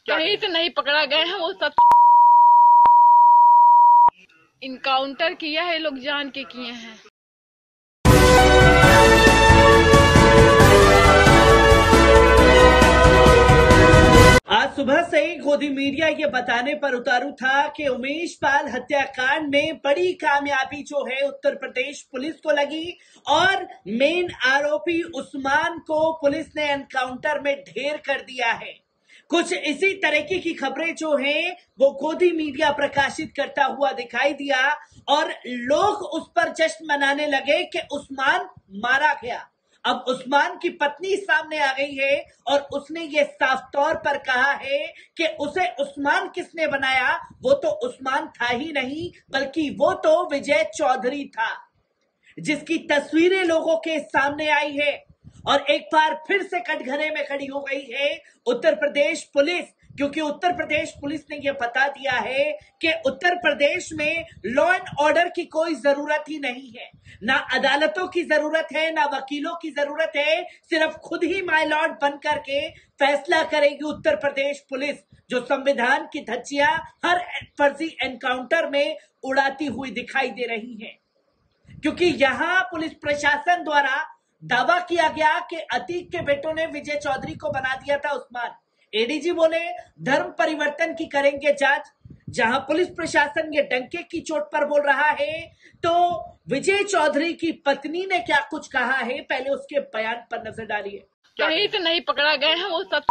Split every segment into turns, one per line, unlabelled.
कहीं से नहीं पकड़ा गए हैं, वो सब इनकाउंटर किया है, लोग जान के किए हैं।
आज सुबह से ही गोदी मीडिया ये बताने पर उतारू था कि उमेश पाल हत्याकांड में बड़ी कामयाबी जो है उत्तर प्रदेश पुलिस को लगी और मेन आरोपी उस्मान को पुलिस ने एनकाउंटर में ढेर कर दिया है। कुछ इसी तरीके की खबरें जो हैं वो गोदी मीडिया प्रकाशित करता हुआ दिखाई दिया और लोग उस पर जश्न मनाने लगे कि उस्मान मारा गया। अब उस्मान की पत्नी सामने आ गई है और उसने ये साफ तौर पर कहा है कि उसे उस्मान किसने बनाया, वो तो उस्मान था ही नहीं बल्कि वो तो विजय चौधरी था, जिसकी तस्वीरें लोगों के सामने आई है। और एक बार फिर से कटघरे में खड़ी हो गई है उत्तर प्रदेश पुलिस, क्योंकि उत्तर प्रदेश पुलिस ने यह बता दिया है कि उत्तर प्रदेश में लॉ एंड ऑर्डर की कोई जरूरत ही नहीं है, ना अदालतों की जरूरत है, ना वकीलों की जरूरत है, सिर्फ खुद ही माय लॉर्ड बन करके फैसला करेगी उत्तर प्रदेश पुलिस, जो संविधान की धज्जियां हर फर्जी एनकाउंटर में उड़ाती हुई दिखाई दे रही है। क्योंकि यहां पुलिस प्रशासन द्वारा दावा किया गया कि अतीक के बेटों ने विजय चौधरी को बना दिया था उस्मान। एडीजी बोले धर्म परिवर्तन की करेंगे जांच। जहां पुलिस प्रशासन ये डंके की चोट पर बोल रहा है, तो विजय चौधरी की पत्नी ने क्या कुछ कहा है, पहले उसके बयान पर नजर डालिए।
कहीं से नहीं पकड़ा गए हैं, वो सब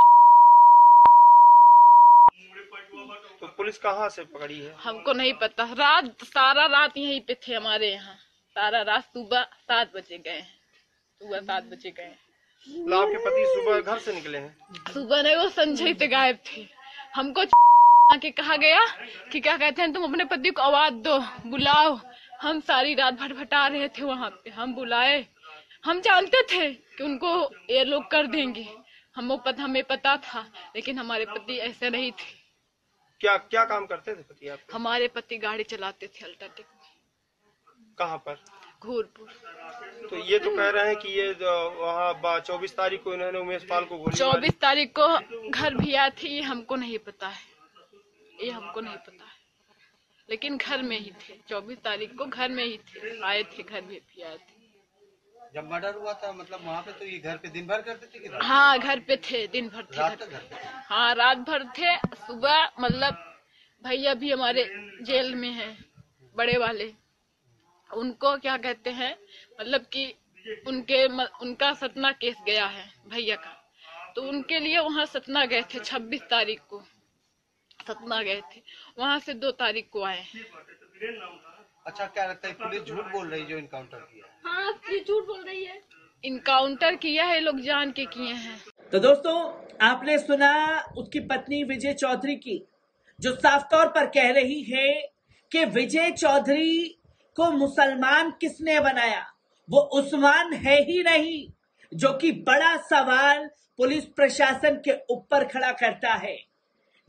तो पुलिस कहाँ से पकड़ी है?
हमको नहीं पता। सारा रात यहीं पे थे हमारे यहाँ, सारा रात सुबह 7 बजे गए हैं, सुबह 7 बजे गए।
आपके पति सुबह घर से निकले हैं?
सुबह नहीं, वो संजय से गायब थे। हमको के कहा गया कि क्या कहते हैं, तुम अपने पति को आवाज दो, बुलाओ। हम सारी रात भटभटा रहे थे वहां पे, हम बुलाए। हम जानते थे कि उनको ये लोग कर देंगे, हमें पता था, लेकिन हमारे पति ऐसे नहीं थे।
क्या क्या काम करते थे पति आपके?
हमारे पति गाड़ी चलाते थे अल्ट्राटेक में।
कहाँ पर?
घूरपुर।
तो ये तो कह रहे हैं कि ये वहाँ 24 तारीख को इन्होंने उमेश पाल को गोली
24 तारीख को घर भी आए थे, ये हमको नहीं पता है, ये हमको नहीं पता है, लेकिन घर में ही थे। 24 तारीख को घर में ही थे, आए थे, घर में भी आए थे।
जब मर्डर हुआ था मतलब वहाँ पे, तो ये घर पे दिन भर करते थे कि
हाँ, घर पे थे, दिन भर थे।
रात तक घर पे?
हाँ, रात भर थे। सुबह मतलब भैया भी हमारे जेल में हैं, बड़े वाले, उनको क्या कहते हैं, मतलब कि उनका सतना केस गया है भैया का, तो उनके लिए वहाँ सतना गए थे। 26 तारीख को सतना गए थे, वहाँ से 2 तारीख को आए।
अच्छा, क्या लगता है पुलिस झूठ बोल रही जो इनकाउंटर किया है?
हाँ, झूठ बोल रही है। इनकाउंटर किया है, लोग जान के किए हैं।
तो दोस्तों, आपने सुना उसकी पत्नी विजय चौधरी की, जो साफ तौर पर कह रही है कि विजय चौधरी को मुसलमान किसने बनाया, वो उस्मान है ही नहीं, जो कि बड़ा सवाल पुलिस प्रशासन के ऊपर खड़ा करता है,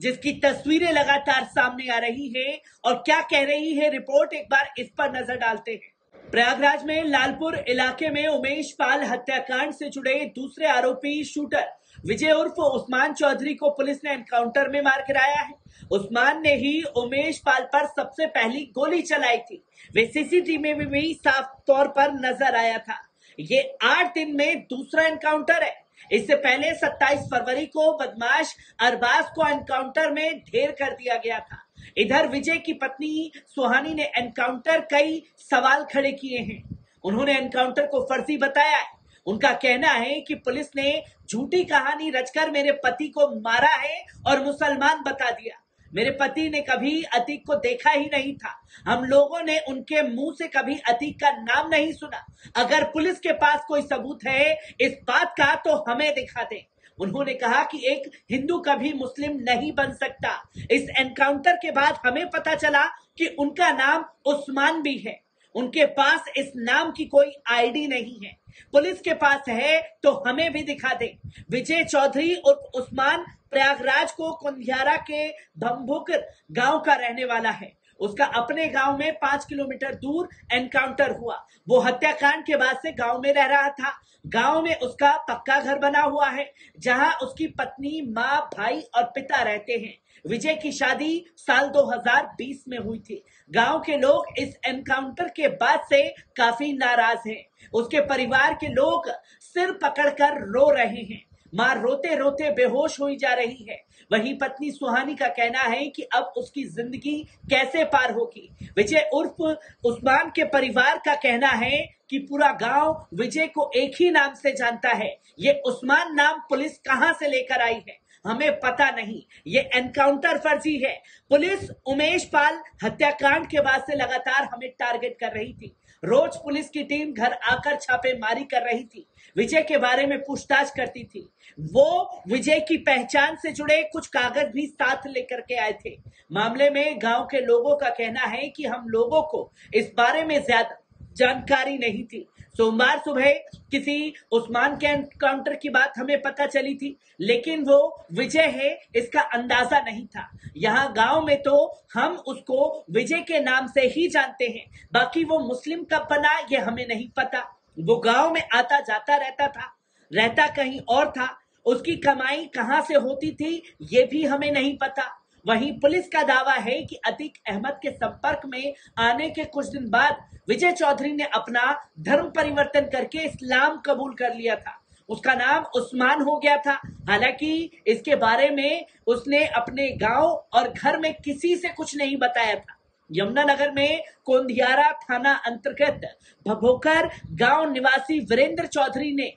जिसकी तस्वीरें लगातार सामने आ रही है। और क्या कह रही है रिपोर्ट, एक बार इस पर नजर डालते हैं। प्रयागराज में लालपुर इलाके में उमेश पाल हत्याकांड से जुड़े दूसरे आरोपी शूटर विजय उर्फ उस्मान चौधरी को पुलिस ने एनकाउंटर में मार गिराया है। उस्मान ने ही उमेश पाल पर सबसे पहली गोली चलाई थी। वे सीसीटीवी में भी साफ तौर पर नजर आया था। ये 8 दिन में दूसरा एनकाउंटर है। इससे पहले 27 फरवरी को बदमाश अरबाज को एनकाउंटर में ढेर कर दिया गया था। इधर विजय की पत्नी सुहानी ने एनकाउंटर कई सवाल खड़े किए हैं। उन्होंने एनकाउंटर को फर्जी बताया है। उनका कहना है कि पुलिस ने झूठी कहानी रचकर मेरे पति को मारा है और मुसलमान बता दिया। मेरे पति ने कभी अतीक को देखा ही नहीं था। हम लोगों ने उनके मुंह से कभी अतीक का नाम नहीं सुना। अगर पुलिस के पास कोई सबूत है इस बात का तो हमें दिखा दें। उन्होंने कहा कि एक हिंदू कभी मुस्लिम नहीं बन सकता। इस एनकाउंटर के बाद हमें पता चला कि उनका नाम उस्मान भी है। उनके पास इस नाम की कोई आईडी नहीं है। पुलिस के पास है तो हमें भी दिखा दे। विजय चौधरी और उस्मान प्रयागराज को कुंदियारा के भम्भुक गांव का रहने वाला है। उसका अपने गांव में 5 किलोमीटर दूर एनकाउंटर हुआ। वो हत्याकांड के बाद से गांव में रह रहा था। गांव में उसका पक्का घर बना हुआ है जहां उसकी पत्नी, माँ, भाई और पिता रहते हैं। विजय की शादी साल 2020 में हुई थी। गांव के लोग इस एनकाउंटर के बाद से काफी नाराज हैं। उसके परिवार के लोग सिर पकड़कर रो रहे हैं। मां रोते रोते बेहोश हुई जा रही है। वहीं पत्नी सुहानी का कहना है कि अब उसकी जिंदगी कैसे पार होगी। विजय उर्फ उस्मान के परिवार का कहना है कि पूरा गांव विजय को एक ही नाम से जानता है। ये उस्मान नाम पुलिस कहां से लेकर आई है हमें पता नहीं। ये एनकाउंटर फर्जी है। पुलिस उमेश पाल हत्याकांड के बाद से लगातार हमें टारगेट कर रही थी। रोज पुलिस की टीम घर आकर छापेमारी कर रही थी, विजय के बारे में पूछताछ करती थी। वो विजय की पहचान से जुड़े कुछ कागज भी साथ लेकर के आए थे। मामले में गांव के लोगों का कहना है कि हम लोगों को इस बारे में ज्यादा जानकारी नहीं थी। सोमवार सुबह किसी उस्मान के एनकाउंटर की बात हमें पता चली थी, लेकिन वो विजय है इसका अंदाजा नहीं था। यहाँ गांव में तो हम उसको विजय के नाम से ही जानते हैं, बाकी वो मुस्लिम कब बना ये हमें नहीं पता। वो गांव में आता जाता रहता था, रहता कहीं और था। उसकी कमाई कहां से होती थी ये भी हमें नहीं पता। वहीं पुलिस का दावा है कि अतीक अहमद के संपर्क में आने के कुछ दिन बाद विजय चौधरी ने अपना धर्म परिवर्तन करके इस्लाम कबूल कर लिया था। उसका नाम उस्मान हो गया था। हालांकि इसके बारे में उसने अपने गांव और घर में किसी से कुछ नहीं बताया था। यमुनानगर में कोंधियारा थाना अंतर्गत भभोकर गांव निवासी वीरेंद्र चौधरी ने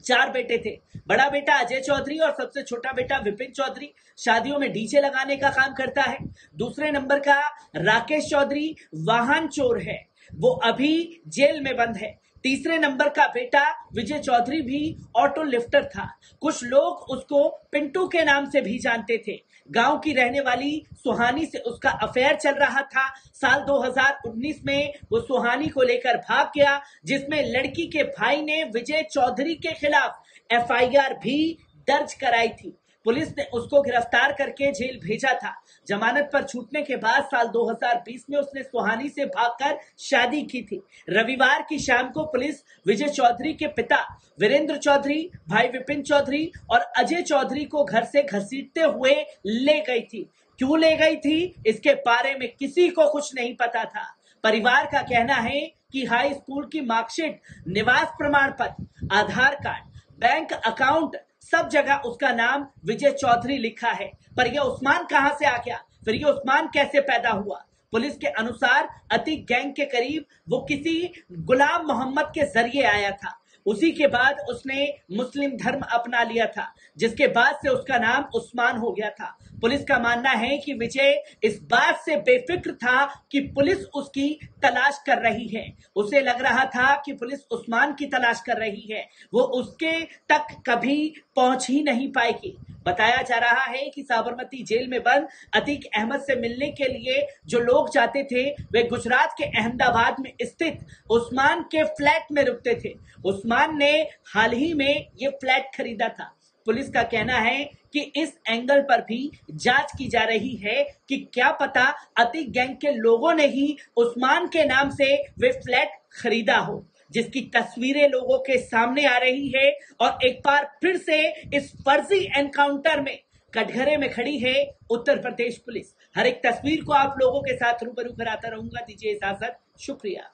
4 बेटे थे। बड़ा बेटा अजय चौधरी और सबसे छोटा बेटा विपिन चौधरी शादियों में डीजे लगाने का काम करता है। दूसरे नंबर का राकेश चौधरी वाहन चोर है, वो अभी जेल में बंद है। तीसरे नंबर का बेटा विजय चौधरी भी ऑटो लिफ्टर था। कुछ लोग उसको पिंटू के नाम से भी जानते थे। गांव की रहने वाली सुहानी से उसका अफेयर चल रहा था। साल 2019 में वो सुहानी को लेकर भाग गया, जिसमें लड़की के भाई ने विजय चौधरी के खिलाफ एफआईआर भी दर्ज कराई थी। पुलिस ने उसको गिरफ्तार करके जेल भेजा था। जमानत पर छूटने के बाद साल 2020 में उसने सुहानी से भागकर शादी की थी। रविवार की शाम को पुलिस विजय चौधरी के पिता वीरेंद्र चौधरी, भाई विपिन चौधरी और अजय चौधरी को घर से घसीटते हुए ले गई थी। क्यों ले गई थी इसके बारे में किसी को कुछ नहीं पता था। परिवार का कहना है कि हाई स्कूल की मार्कशीट, निवास प्रमाण पत्र, आधार कार्ड, बैंक अकाउंट, सब जगह उसका नाम विजय चौधरी लिखा है। पर यह उस्मान कहां से आ गया, फिर यह उस्मान कैसे पैदा हुआ? पुलिस के अनुसार अतीक गैंग के करीब वो किसी गुलाम मोहम्मद के जरिए आया था। उसी के बाद उसने मुस्लिम धर्म अपना लिया था, जिसके बाद से उसका नाम उस्मान हो गया था। पुलिस का मानना है कि विजय इस बात से बेफिक्र था कि पुलिस उसकी तलाश कर रही है। उसे लग रहा था कि पुलिस उस्मान की तलाश कर रही है, वो उसके तक कभी पहुंच ही नहीं पाएगी। बताया जा रहा है कि साबरमती जेल में बंद अतीक अहमद से मिलने के लिए जो लोग जाते थे वे गुजरात के अहमदाबाद में स्थित उस्मान के फ्लैट में रुकते थे। उस्मान ने हाल ही में ये फ्लैट खरीदा था। पुलिस का कहना है कि इस एंगल पर भी जांच की जा रही है कि क्या पता अतीक गैंग के लोगों ने ही उस्मान के नाम से वे फ्लैट खरीदा हो, जिसकी तस्वीरें लोगों के सामने आ रही है। और एक बार फिर से इस फर्जी एनकाउंटर में कटघरे में खड़ी है उत्तर प्रदेश पुलिस। हर एक तस्वीर को आप लोगों के साथ रूबरू कराता रहूंगा। दीजिए इजाजत, शुक्रिया।